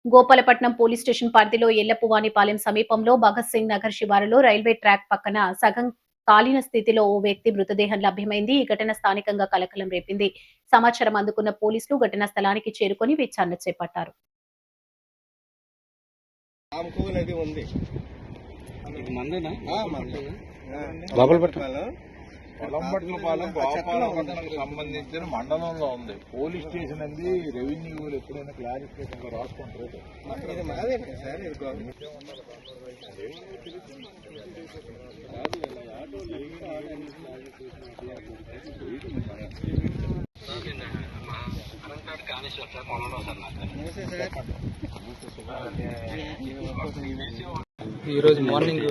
Gopalapatnam police station పరిధిలో ఎల్లపువానిపాలెం సమీపంలో భగత్ సింగ్ నగర్ శివారులో రైల్వే ట్రాక్ పక్కన సగం కాలిన స్థితిలో ఓ వ్యక్తి మృతదేహం లభ్యమైంది. ఈ ఘటన స్థానికంగా కలకలం రేపింది. సమాచారం అందుకున్న పోలీసులు ఘటనా స్థలానికి చేరుకొని విచారణ చేపట్టారు. పొలంపట్లపాలెం గోపాలపట్నం సంబంధించిన మండలంలో ఉంది. పోలీస్ స్టేషన్ అంది రెవెన్యూ ఎప్పుడైనా క్లారిఫికేషన్ రాసుకుంటారు. ఈరోజు మార్నింగ్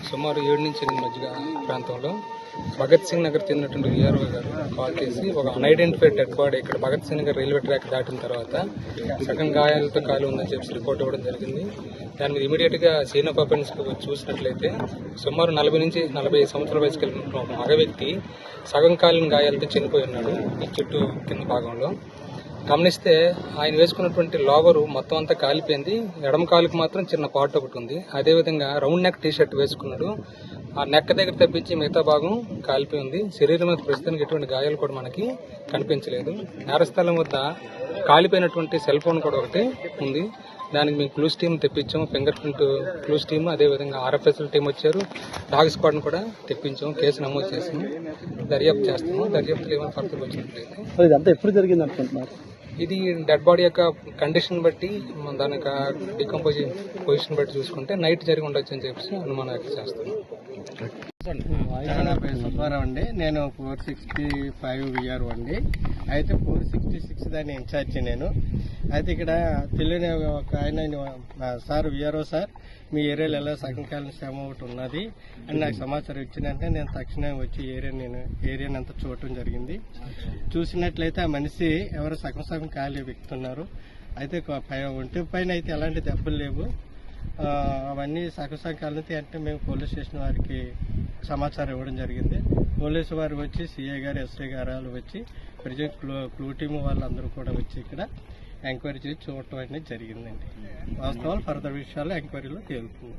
సుమారు 7 నుంచి 8 మధ్య ప్రాంతంలో భగత్ సింగ్ నగర్ చెందినటువంటి విఆర్ఓ గారు కాల్ చేసి ఒక అన్ఐడెంటిఫైడ్ డెడ్ బాడీ ఇక్కడ భగత్ సింగ్ నగర్ రైల్వే ట్రాక్ దాటిన తర్వాత సగం గాయాలతో కాలు ఉందని చెప్పి రిపోర్ట్ ఇవ్వడం జరిగింది. దాని మీద ఇమీడియట్ గా సీన్ ఆఫ్ అఫెన్స్ చూసినట్లయితే సుమారు 40 నుంచి 45 సంవత్సరాల వయసుకు వెళ్ళిన ఒక మగ వ్యక్తి సగం కాలిన గాయాలతో చనిపోయి ఉన్నాడు ఈ చుట్టూ కింద భాగంలో. గమనిస్తే ఆయన వేసుకున్నటువంటి లోవరు మొత్తం అంతా కాలిపోయింది. ఎడమ కాలుకి మాత్రం చిన్న పార్ట్ ఒకటి ఉంది. అదేవిధంగా రౌండ్ నెక్ టీ షర్ట్ వేసుకున్నాడు. ఆ నెక్ దగ్గర తప్పించి మిగతా భాగం కాలిపోయి ఉంది. శరీరం మీద ప్రస్తుతానికి ఎటువంటి గాయాలు కూడా మనకి కనిపించలేదు. నేరస్థలం వద్ద కాలిపోయినటువంటి సెల్ ఫోన్ కూడా ఒకటి ఉంది. దానికి మేము క్లూస్ టీమ్ తెప్పించాం. ఫింగర్ ప్రింట్ క్లూస్ టీమ్, అదేవిధంగా ఆర్ఎఫ్ఎస్ఎల్ టీం వచ్చారు. డాగ్ స్క్వాడ్ కూడా తెప్పించాం. కేసు నమోదు చేసాము. దర్యాప్తు చేస్తాము. దర్యాప్తులు ఏమైనా ఫర్దర్ వచ్చినట్లయితే ఎప్పుడు జరిగింది అనుకుంటున్నారు? ఇది డెడ్ బాడీ యొక్క కండిషన్ బట్టి దాని యొక్క డికంపోజింగ్ పొజిషన్ బట్టి చూసుకుంటే నైట్ జరిగి ఉండొచ్చు అని చెప్పి అనుమానం వ్యక్తం చేస్తాను. నా పేరు సుబ్బారావు అండి. నేను 465 విఆర్ఓ అండి. అయితే 466 దాని ఇన్ఛార్జి నేను. అయితే ఇక్కడ తెలియని ఒక ఆయన, సార్ విఆర్ఓ సార్ మీ ఏరియాలో ఎలా సగం కాలిన శ్రమ ఒకటి ఉన్నది అని నాకు సమాచారం ఇచ్చినంటే నేను తక్షణమే వచ్చి ఏరియాని అంతా చూడటం జరిగింది. చూసినట్లయితే ఆ మనిషి ఎవరు సగం కాలి వ్యక్తున్నారు. అయితే ఒంటి పైన అయితే ఎలాంటి దెబ్బలు లేవు. అవన్నీ సగం కాలితే అంటే మేము పోలీస్ స్టేషన్ వారికి సమాచారం ఇవ్వడం జరిగింది. పోలీసు వారు వచ్చి సిఐ గారు, ఎస్ఐ గారు వచ్చి ప్రజెంట్ క్లూ టీమ్ వాళ్ళందరూ కూడా వచ్చి ఇక్కడ ఎంక్వైరీ చేసి చూడటం అనేది జరిగిందండి. వాస్తవాలు ఫర్దర్ విషయాలు ఎంక్వైరీలో తేలుతుంది.